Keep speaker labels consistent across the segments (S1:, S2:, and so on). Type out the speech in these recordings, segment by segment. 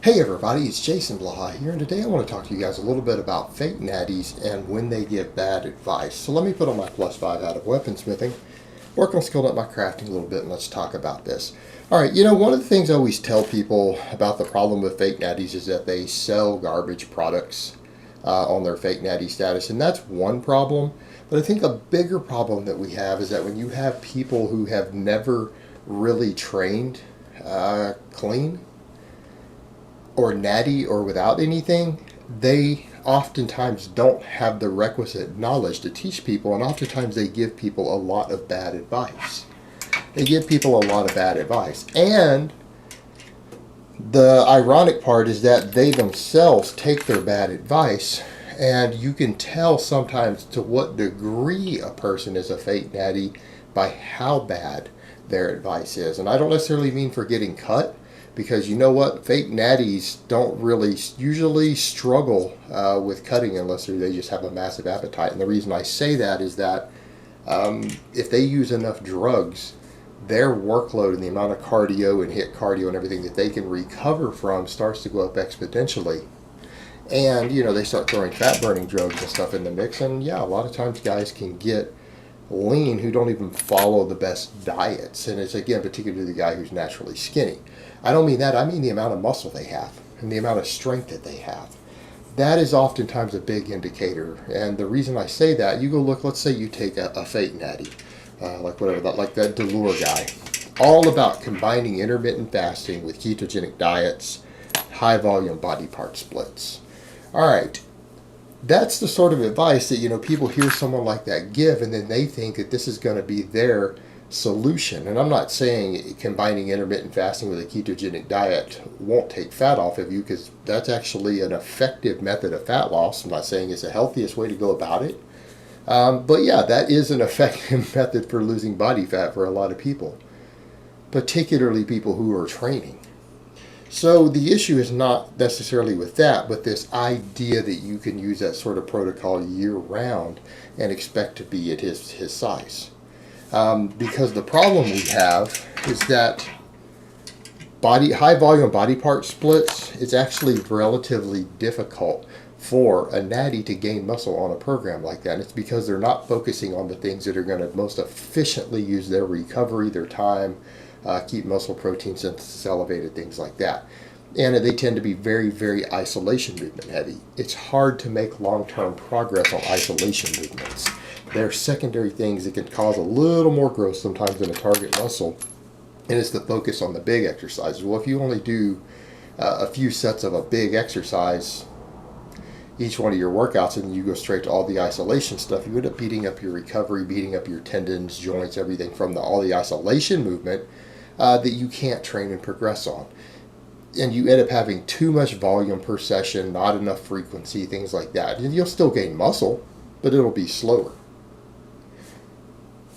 S1: Hey everybody, it's Jason Blaha here, and today I want to talk to you guys a little bit about fake natties and when they give bad advice. So let me put on my +5 out of weaponsmithing, work on skilled up my crafting a little bit, and let's talk about this. Alright, one of the things I always tell people about the problem with fake natties is that they sell garbage products on their fake natty status, and that's one problem. But I think a bigger problem that we have is that when you have people who have never really trained clean, or natty or without anything, they oftentimes don't have the requisite knowledge to teach people, and oftentimes they give people a lot of bad advice. And the ironic part is that they themselves take their bad advice, and you can tell sometimes to what degree a person is a fake natty by how bad their advice is. And I don't necessarily mean for getting cut, because you know what, fake natties don't really usually struggle with cutting unless they just have a massive appetite. And the reason I say that is that if they use enough drugs, their workload and the amount of cardio and hit cardio and everything that they can recover from starts to go up exponentially. And they start throwing fat burning drugs and stuff in the mix, and yeah, a lot of times guys can get lean who don't even follow the best diets. And it's, again, particularly the guy who's naturally skinny. I don't mean that. I mean the amount of muscle they have and the amount of strength that they have. That is oftentimes a big indicator. And the reason I say that, you go look, let's say you take a fake natty, like that Delure guy, all about combining intermittent fasting with ketogenic diets, high volume body part splits. All right. That's the sort of advice that, people hear someone like that give, and then they think that this is going to be their solution. And I'm not saying combining intermittent fasting with a ketogenic diet won't take fat off of you, because that's actually an effective method of fat loss. I'm not saying it's the healthiest way to go about it. But yeah, that is an effective method for losing body fat for a lot of people, particularly people who are training. So the issue is not necessarily with that, but this idea that you can use that sort of protocol year-round and expect to be at his size. Because the problem we have is that high-volume body part splits is actually relatively difficult for a natty to gain muscle on a program like that. And it's because they're not focusing on the things that are going to most efficiently use their recovery, their time, keep muscle protein synthesis elevated, things like that. And they tend to be very, very isolation movement heavy. It's hard to make long-term progress on isolation movements. There are secondary things that can cause a little more growth sometimes in a target muscle, and it's the focus on the big exercises. Well, if you only do a few sets of a big exercise each one of your workouts, and you go straight to all the isolation stuff, you end up beating up your recovery, beating up your tendons, joints, everything from all the isolation movement that you can't train and progress on. And you end up having too much volume per session, not enough frequency, things like that. And you'll still gain muscle, but it'll be slower.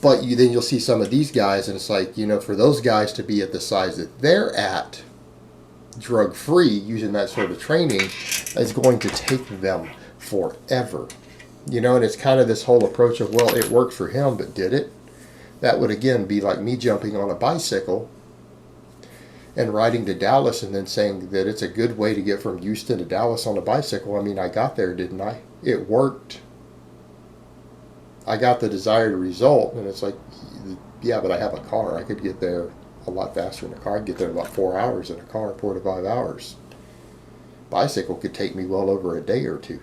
S1: But then you'll see some of these guys, and it's like, for those guys to be at the size that they're at, drug-free, using that sort of training, is going to take them forever. And it's kind of this whole approach of, well, it worked for him, but did it? That would, again, be like me jumping on a bicycle and riding to Dallas and then saying that it's a good way to get from Houston to Dallas on a bicycle. I mean, I got there, didn't I? It worked. I got the desired result, and it's like, yeah, but I have a car. I could get there a lot faster in a car. I'd get there in about 4 hours in a car, 4 to 5 hours. Bicycle could take me well over a day or two.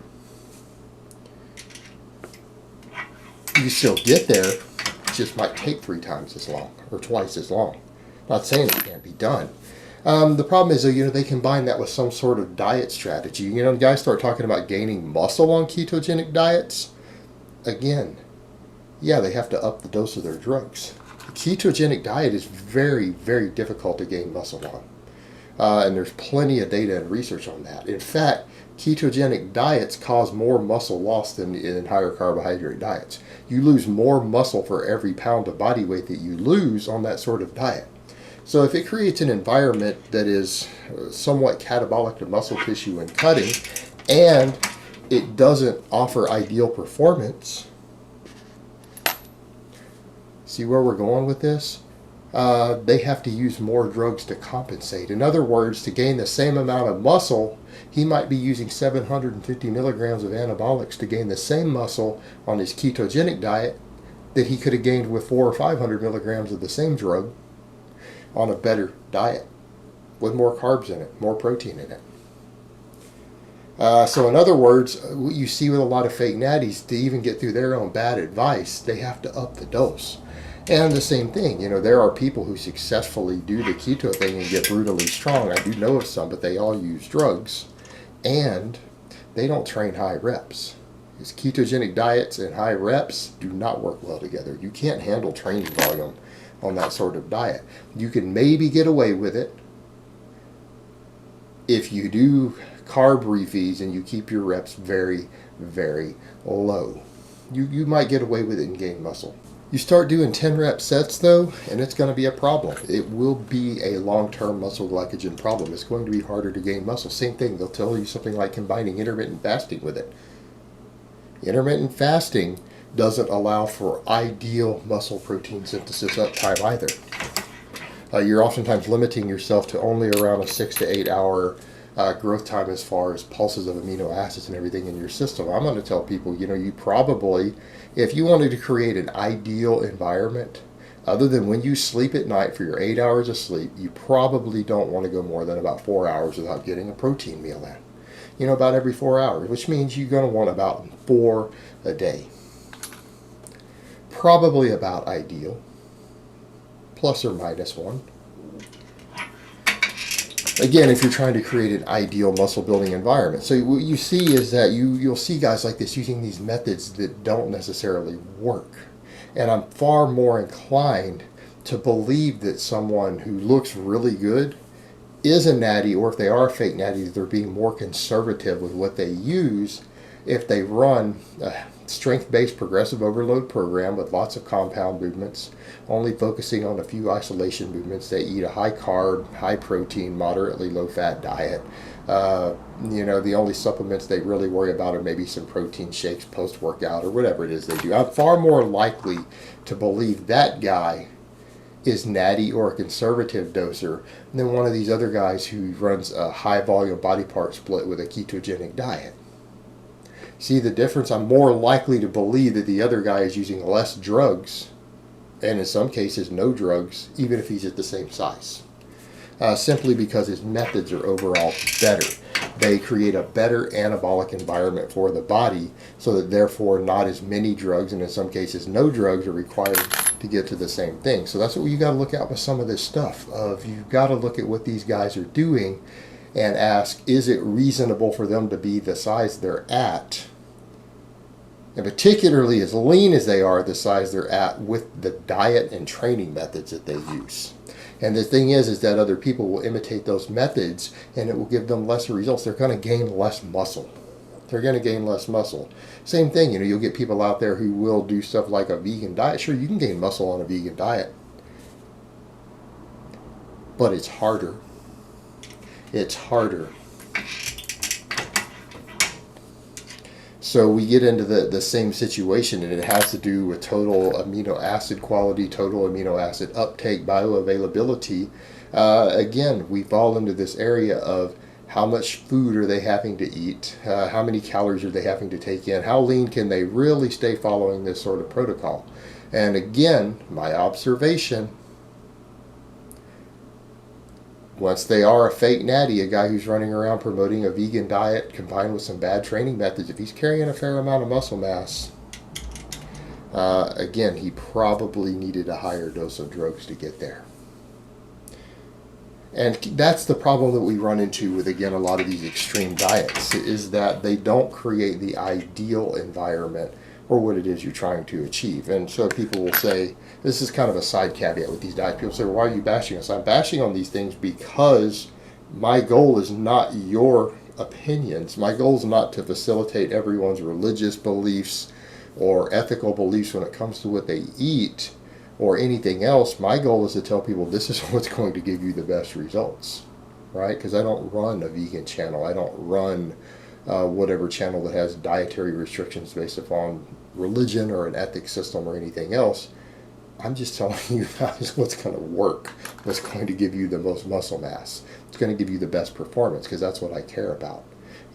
S1: You still get there, it just might take 3 times as long or twice as long. Not saying it can't be done. The problem is, they combine that with some sort of diet strategy. Guys start talking about gaining muscle on ketogenic diets. Again, yeah, they have to up the dose of their drugs. The ketogenic diet is very, very difficult to gain muscle on. And there's plenty of data and research on that. In fact, ketogenic diets cause more muscle loss than in higher carbohydrate diets. You lose more muscle for every pound of body weight that you lose on that sort of diet. So if it creates an environment that is somewhat catabolic to muscle tissue and cutting, and it doesn't offer ideal performance, see where we're going with this? they have to use more drugs to compensate. In other words, to gain the same amount of muscle, he might be using 750 milligrams of anabolics to gain the same muscle on his ketogenic diet that he could have gained with 400 or 500 milligrams of the same drug on a better diet with more carbs in it, more protein in it. So in other words, what you see with a lot of fake natties, to even get through their own bad advice, they have to up the dose. And the same thing, there are people who successfully do the keto thing and get brutally strong. I do know of some, but they all use drugs. And they don't train high reps. Because ketogenic diets and high reps do not work well together. You can't handle training volume on that sort of diet. You can maybe get away with it if you do carb refeeds and you keep your reps very, very low. You might get away with it and gain muscle. You start doing 10 rep sets though, and it's going to be a problem. It will be a long-term muscle glycogen problem. It's going to be harder to gain muscle. Same thing, they'll tell you something like combining intermittent fasting with it. Intermittent fasting doesn't allow for ideal muscle protein synthesis uptime either. You're oftentimes limiting yourself to only around a 6 to 8 hour growth time as far as pulses of amino acids and everything in your system. I'm going to tell people, you probably, if you wanted to create an ideal environment, other than when you sleep at night for your 8 hours of sleep, you probably don't want to go more than about 4 hours without getting a protein meal in. About every 4 hours, which means you're going to want about 4 a day. Probably about ideal, plus or minus 1. Again, if you're trying to create an ideal muscle building environment. So what you see is that you'll see guys like this using these methods that don't necessarily work. And I'm far more inclined to believe that someone who looks really good is a natty, or if they are a fake natty, they're being more conservative with what they use if they run a strength-based progressive overload program with lots of compound movements, only focusing on a few isolation movements. They eat a high carb, high protein, moderately low fat diet. The only supplements they really worry about are maybe some protein shakes post-workout or whatever it is they do. I'm far more likely to believe that guy is natty or a conservative doser than one of these other guys who runs a high volume body part split with a ketogenic diet. See the difference? I'm more likely to believe that the other guy is using less drugs, and in some cases no drugs, even if he's at the same size. Simply because his methods are overall better. They create a better anabolic environment for the body, so that therefore not as many drugs, and in some cases no drugs, are required to get to the same thing. So that's what you got to look at with some of this stuff. You've got to look at what these guys are doing and ask, is it reasonable for them to be the size they're at, and particularly as lean as they are, the size they're at with the diet and training methods that they use. And the thing is that other people will imitate those methods and it will give them lesser results. They're going to gain less muscle. They're going to gain less muscle. Same thing, you'll get people out there who will do stuff like a vegan diet. Sure, you can gain muscle on a vegan diet, but it's harder. It's harder. So we get into the same situation, and it has to do with total amino acid quality, total amino acid uptake, bioavailability. Again, we fall into this area of how much food are they having to eat, how many calories are they having to take in, how lean can they really stay following this sort of protocol. And again, my observation, once they are a fake natty, a guy who's running around promoting a vegan diet combined with some bad training methods, if he's carrying a fair amount of muscle mass, again, he probably needed a higher dose of drugs to get there. And that's the problem that we run into with, again, a lot of these extreme diets, is that they don't create the ideal environment or what it is you're trying to achieve. And so people will say, this is kind of a side caveat with these diets. People say, well, why are you bashing us? I'm bashing on these things because my goal is not your opinions. My goal is not to facilitate everyone's religious beliefs or ethical beliefs when it comes to what they eat or anything else. My goal is to tell people this is what's going to give you the best results, right? Because I don't run a vegan channel. I don't run whatever channel that has dietary restrictions based upon religion or an ethics system or anything else. I'm just telling you guys what's going to work, what's going to give you the most muscle mass. It's going to give you the best performance, because that's what I care about.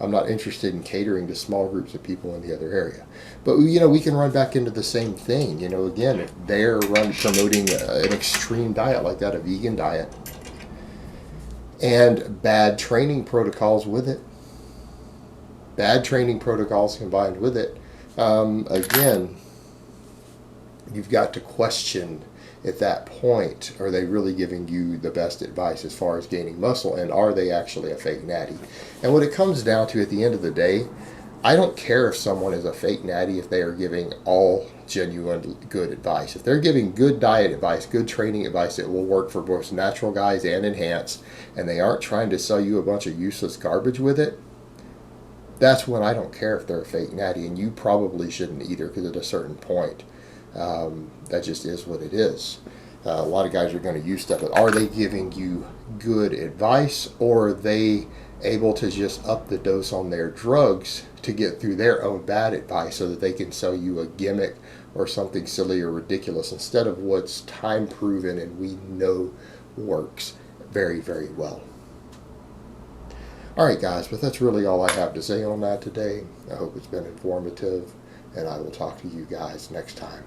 S1: I'm not interested in catering to small groups of people in the other area. But, we can run back into the same thing. Again, if they're promoting an extreme diet like that, a vegan diet, and bad training protocols with it, bad training protocols combined with it, again, you've got to question at that point, are they really giving you the best advice as far as gaining muscle, and are they actually a fake natty? And what it comes down to at the end of the day, I don't care if someone is a fake natty if they are giving all genuine good advice. If they're giving good diet advice, good training advice that will work for both natural guys and enhanced, and they aren't trying to sell you a bunch of useless garbage with it, that's when I don't care if they're a fake natty, and you probably shouldn't either, because at a certain point, that just is what it is. A lot of guys are going to use stuff, but are they giving you good advice, or are they able to just up the dose on their drugs to get through their own bad advice so that they can sell you a gimmick or something silly or ridiculous instead of what's time proven and we know works very, very well? All right, guys, but that's really all I have to say on that today. I hope it's been informative, and I will talk to you guys next time.